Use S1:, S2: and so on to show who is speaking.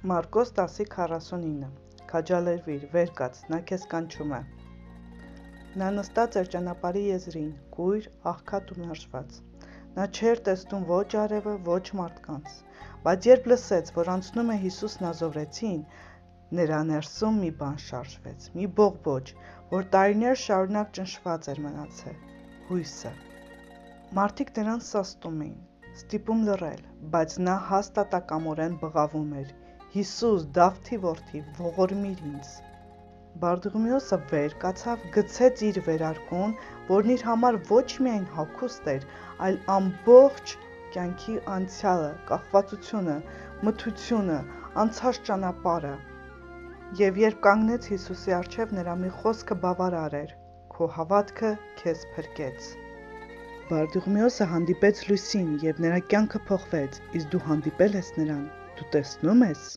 S1: Մարկոս 10:49 Քաջալերվիր, վեր կաց, նա քեզ կանչում է։ Նա նստած էր ճանապարհի եզրին, կույր, աղքատ ու մերժված։ Նա չէր տեսնում ոչ արևը, ոչ մարդկանց, բայց երբ լսեց, որ անցնում է Հիսուս Նազովրեցին, նրա ներսում մի բան շարժվեց, մի բողբոջ, որ տարիներ շարունակ ճնշված էր մնացել՝ հույսը։ Մարդիկ նրան սաստում էին, ստիպում լռել, բայց նա հաստատակամորեն բղավում էր. «Հիսուս, Դավթի որդի, ողորմիր ինձ»։ Բարդուղիմեոսը վեր կացավ, գցեց իր վերարկուն, որն իր համար ոչ միայն հագուստ էր, այլ ամբողջ կյանքի անցյալը, կախվածությունը, մթությունը, անցած ճանապարհը։ Եվ երբ կանգնեց Հիսուսի առջև, նրա մի խոսքը բավարար էր. «Քո հավատքը քեզ փրկեց»։ Բարդուղիմեոսը հանդիպեց լույսին, և նրա կյանքը փոխվեց, իսկ դու հանդիպել ես նրան, դու տեսնո՞ւմ ես։